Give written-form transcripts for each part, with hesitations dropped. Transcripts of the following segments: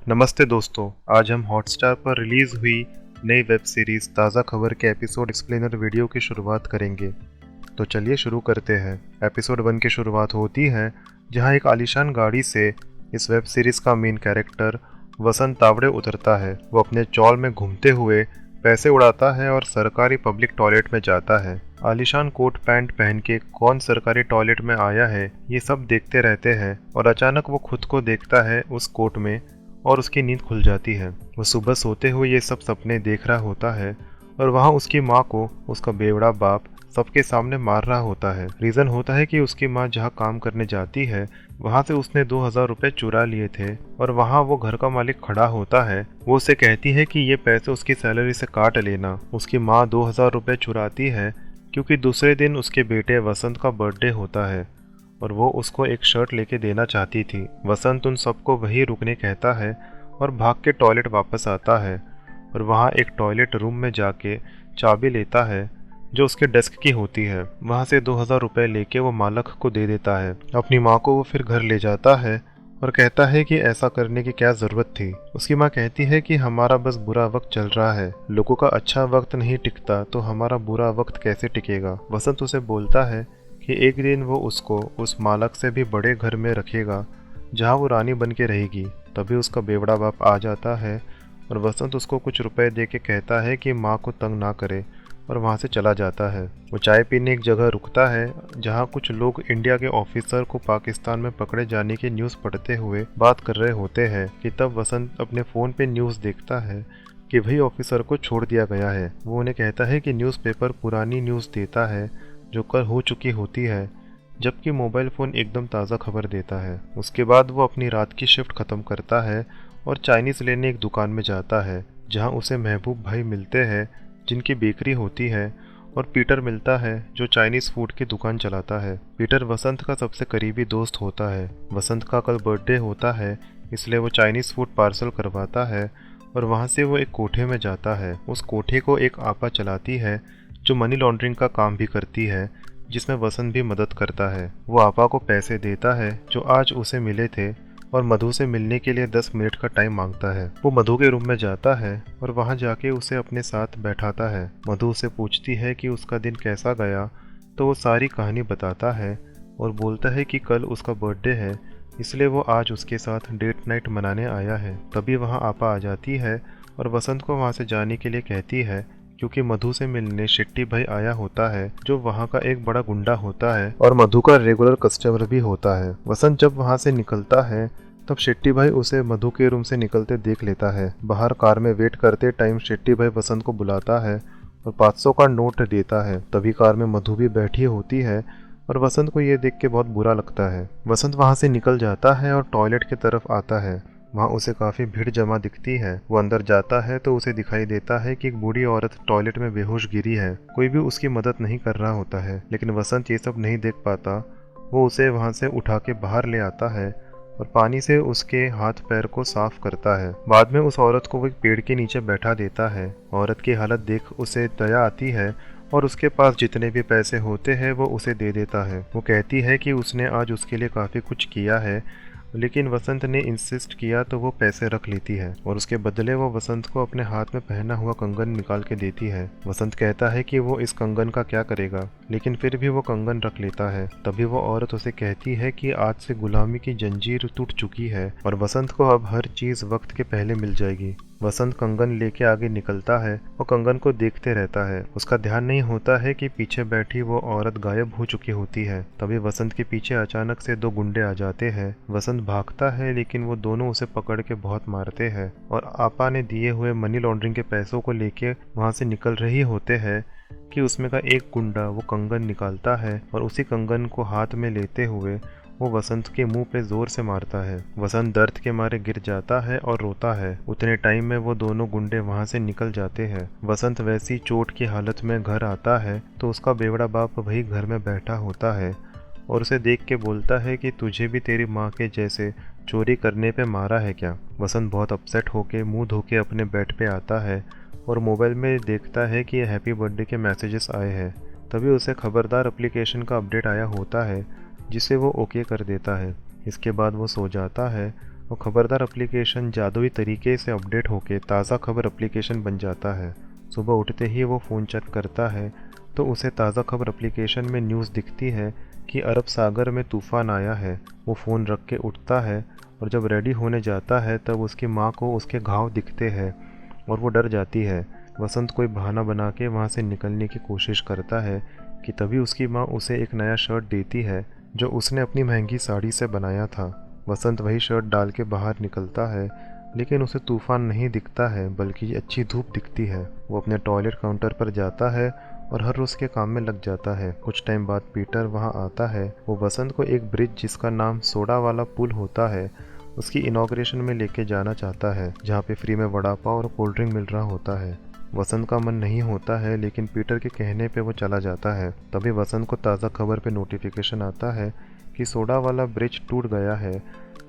नमस्ते दोस्तों, आज हम हॉटस्टार पर रिलीज हुई नई वेब सीरीज ताज़ा खबर के एपिसोड एक्सप्लेनर वीडियो की शुरुआत करेंगे। तो चलिए शुरू करते हैं। एपिसोड 1 की शुरुआत होती है जहां एक आलीशान गाड़ी से इस वेब सीरीज का मेन कैरेक्टर वसंत तावड़े उतरता है। वो अपने चौल में घूमते हुए पैसे उड़ाता है और सरकारी पब्लिक टॉयलेट में जाता है। आलीशान कोट पैंट पहन के कौन सरकारी टॉयलेट में आया है ये सब देखते रहते हैं और अचानक वो खुद को देखता है उस कोट में और उसकी नींद खुल जाती है। वो सुबह सोते हुए ये सब सपने देख रहा होता है और वहाँ उसकी माँ को उसका बेवड़ा बाप सबके सामने मार रहा होता है। रीज़न होता है कि उसकी माँ जहाँ काम करने जाती है वहाँ से उसने 2000 रुपये चुरा लिए थे और वहाँ वो घर का मालिक खड़ा होता है। वो उसे कहती है कि ये पैसे उसकी सैलरी से काट लेना। उसकी माँ 2000 रुपये चुराती है क्योंकि दूसरे दिन उसके बेटे वसंत का बर्थडे होता है और वो उसको एक शर्ट लेके देना चाहती थी। वसंत उन सबको वहीं रुकने कहता है और भाग के टॉयलेट वापस आता है और वहाँ एक टॉयलेट रूम में जाके चाबी लेता है जो उसके डेस्क की होती है। वहाँ से 2000 रुपये लेके वो मालक को दे देता है। अपनी माँ को वो फिर घर ले जाता है और कहता है कि ऐसा करने की क्या ज़रूरत थी। उसकी माँ कहती है कि हमारा बस बुरा वक्त चल रहा है, लोगों का अच्छा वक्त नहीं टिकता तो हमारा बुरा वक्त कैसे टिकेगा। वसंत उसे बोलता है कि एक दिन वो उसको उस मालक से भी बड़े घर में रखेगा जहाँ वो रानी बन के रहेगी। तभी उसका बेवड़ा बाप आ जाता है और वसंत उसको कुछ रुपए दे के कहता है कि माँ को तंग ना करे और वहाँ से चला जाता है। वो चाय पीने एक जगह रुकता है जहाँ कुछ लोग इंडिया के ऑफिसर को पाकिस्तान में पकड़े जाने की न्यूज़ पढ़ते हुए बात कर रहे होते हैं कि तब वसंत अपने फ़ोन पे न्यूज़ देखता है कि वही ऑफिसर को छोड़ दिया गया है। वो उन्हें कहता है कि न्यूज़पेपर पुरानी न्यूज़ देता है जो कल हो चुकी होती है, जबकि मोबाइल फ़ोन एकदम ताज़ा खबर देता है। उसके बाद वो अपनी रात की शिफ्ट ख़त्म करता है और चाइनीज़ लेने एक दुकान में जाता है जहां उसे महबूब भाई मिलते हैं जिनकी बेकरी होती है और पीटर मिलता है जो चाइनीज़ फूड की दुकान चलाता है। पीटर वसंत का सबसे करीबी दोस्त होता है। वसंत का कल बर्थडे होता है इसलिए वो चाइनीज़ फूड पार्सल करवाता है और वहाँ से वो एक कोठे में जाता है। उस कोठे को एक आपा चलाती है जो मनी लॉन्ड्रिंग का काम भी करती है, जिसमें वसंत भी मदद करता है। वो आपा को पैसे देता है जो आज उसे मिले थे और मधु से मिलने के लिए 10 मिनट का टाइम मांगता है। वो मधु के रूम में जाता है और वहाँ जाके उसे अपने साथ बैठाता है। मधु उसे पूछती है कि उसका दिन कैसा गया तो वो सारी कहानी बताता है और बोलता है कि कल उसका बर्थडे है इसलिए वो आज उसके साथ डेट नाइट मनाने आया है। तभी वहाँ आपा आ जाती है और वसंत को वहाँ से जाने के लिए कहती है क्योंकि मधु से मिलने शेट्टी भाई आया होता है जो वहाँ का एक बड़ा गुंडा होता है और मधु का रेगुलर कस्टमर भी होता है। वसंत जब वहाँ से निकलता है तब शेट्टी भाई उसे मधु के रूम से निकलते देख लेता है। बाहर कार में वेट करते टाइम शेट्टी भाई वसंत को बुलाता है और 500 का नोट देता है। तभी कार में मधु भी बैठी होती है और वसंत को ये देख के बहुत बुरा लगता है। वसंत वहाँ से निकल जाता है और टॉयलेट की तरफ आता है। वहाँ उसे काफ़ी भीड़ जमा दिखती है। वो अंदर जाता है तो उसे दिखाई देता है कि एक बूढ़ी औरत टॉयलेट में बेहोश गिरी है। कोई भी उसकी मदद नहीं कर रहा होता है, लेकिन वसंत ये सब नहीं देख पाता। वो उसे वहाँ से उठा के बाहर ले आता है और पानी से उसके हाथ पैर को साफ करता है। बाद में उस औरत को वो एक पेड़ के नीचे बैठा देता है। औरत की हालत देख उसे दया आती है और उसके पास जितने भी पैसे होते हैं वो उसे दे देता है। वो कहती है कि उसने आज उसके लिए काफ़ी कुछ किया है, लेकिन वसंत ने इंसिस्ट किया तो वो पैसे रख लेती है और उसके बदले वो वसंत को अपने हाथ में पहना हुआ कंगन निकाल के देती है। वसंत कहता है कि वो इस कंगन का क्या करेगा, लेकिन फिर भी वो कंगन रख लेता है। तभी वो औरत उसे कहती है कि आज से गुलामी की जंजीर टूट चुकी है और वसंत को अब हर चीज़ वक्त के पहले मिल जाएगी। वसंत कंगन लेके आगे निकलता है और कंगन को देखते रहता है। उसका ध्यान नहीं होता है कि पीछे बैठी वो औरत गायब हो चुकी होती है। तभी वसंत के पीछे अचानक से 2 गुंडे आ जाते हैं। वसंत भागता है लेकिन वो दोनों उसे पकड़ के बहुत मारते हैं और आपा ने दिए हुए मनी लॉन्ड्रिंग के पैसों को लेके वहाँ से निकल रही होते हैं कि उसमें का एक गुंडा वो कंगन निकालता है और उसी कंगन को हाथ में लेते हुए वो वसंत के मुंह पे जोर से मारता है। वसंत दर्द के मारे गिर जाता है और रोता है। उतने टाइम में वो दोनों गुंडे वहां से निकल जाते हैं। वसंत वैसी चोट की हालत में घर आता है तो उसका बेवड़ा बाप वही घर में बैठा होता है और उसे देख के बोलता है कि तुझे भी तेरी माँ के जैसे चोरी करने पे मारा है क्या। वसंत बहुत अपसेट होके मुंह धो के अपने बेड पे आता है और मोबाइल में देखता है कि हैप्पी बर्थडे के मैसेजेस आए हैं। तभी उसे खबरदार एप्लीकेशन का अपडेट आया होता है जिसे वो ओके कर देता है। इसके बाद वो सो जाता है और खबरदार एप्लीकेशन जादुई तरीके से अपडेट होकर ताज़ा खबर एप्लीकेशन बन जाता है। सुबह उठते ही वो फ़ोन चेक करता है तो उसे ताज़ा खबर एप्लीकेशन में न्यूज़ दिखती है कि अरब सागर में तूफ़ान आया है। वो फ़ोन रख के उठता है और जब रेडी होने जाता है तब उसकी माँ को उसके घाव दिखते हैं और वो डर जाती है। वसंत कोई बहाना बना के वहाँ से निकलने की कोशिश करता है कि तभी उसकी माँ उसे एक नया शर्ट देती है जो उसने अपनी महंगी साड़ी से बनाया था। वसंत वही शर्ट डाल के बाहर निकलता है लेकिन उसे तूफ़ान नहीं दिखता है बल्कि अच्छी धूप दिखती है। वो अपने टॉयलेट काउंटर पर जाता है और हर रोज़ के काम में लग जाता है। कुछ टाइम बाद पीटर वहाँ आता है। वो वसंत को एक ब्रिज जिसका नाम सोडा वाला पुल होता है उसकी इनॉग्रेशन में लेके जाना चाहता है, जहाँ पे फ्री में वड़ा पाव और कोल्ड ड्रिंक मिल रहा होता है। वसंत का मन नहीं होता है लेकिन पीटर के कहने पे वो चला जाता है। तभी वसंत को ताज़ा खबर पे नोटिफिकेशन आता है कि सोडा वाला ब्रिज टूट गया है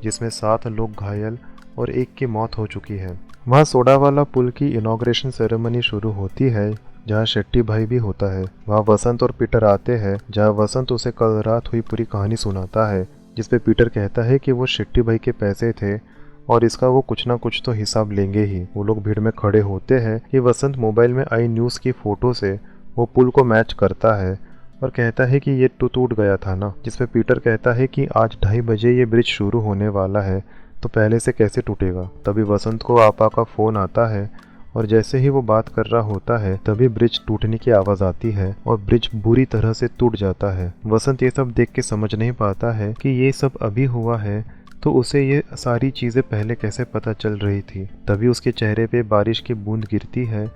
जिसमें 7 लोग घायल और एक की मौत हो चुकी है। वहाँ सोडा वाला पुल की इनॉग्रेशन सेरेमनी शुरू होती है जहाँ शेट्टी भाई भी होता है। वहाँ वसंत और पीटर आते हैं जहाँ वसंत उसे कल रात हुई पूरी कहानी सुनाता है जिसपे पीटर कहता है कि वो शेट्टी भाई के पैसे थे और इसका वो कुछ ना कुछ तो हिसाब लेंगे ही। वो लोग भीड़ में खड़े होते हैं कि वसंत मोबाइल में आई न्यूज़ की फ़ोटो से वो पुल को मैच करता है और कहता है कि ये तो टूट गया था ना, जिसपे पीटर कहता है कि आज 2:30 बजे ये ब्रिज शुरू होने वाला है तो पहले से कैसे टूटेगा। तभी वसंत को आपा का फ़ोन आता है और जैसे ही वो बात कर रहा होता है तभी ब्रिज टूटने की आवाज़ आती है और ब्रिज बुरी तरह से टूट जाता है। वसंत ये सब देख के समझ नहीं पाता है कि ये सब अभी हुआ है तो उसे ये सारी चीज़ें पहले कैसे पता चल रही थी। तभी उसके चेहरे पे बारिश की बूंद गिरती है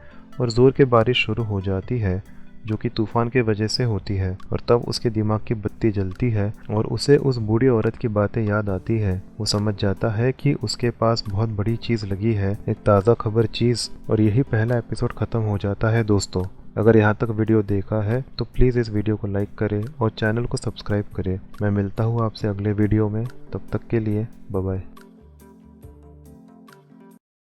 और ज़ोर की बारिश शुरू हो जाती है जो कि तूफ़ान की वजह से होती है। और तब उसके दिमाग की बत्ती जलती है और उसे उस बूढ़ी औरत की बातें याद आती है। वो समझ जाता है कि उसके पास बहुत बड़ी चीज़ लगी है, एक ताज़ा खबर चीज़। और यही पहला एपिसोड ख़त्म हो जाता है। दोस्तों, अगर यहाँ तक वीडियो देखा है तो प्लीज़ इस वीडियो को लाइक करें और चैनल को सब्सक्राइब करें। मैं मिलता हूँ आपसे अगले वीडियो में, तब तक के लिए बाय बाय।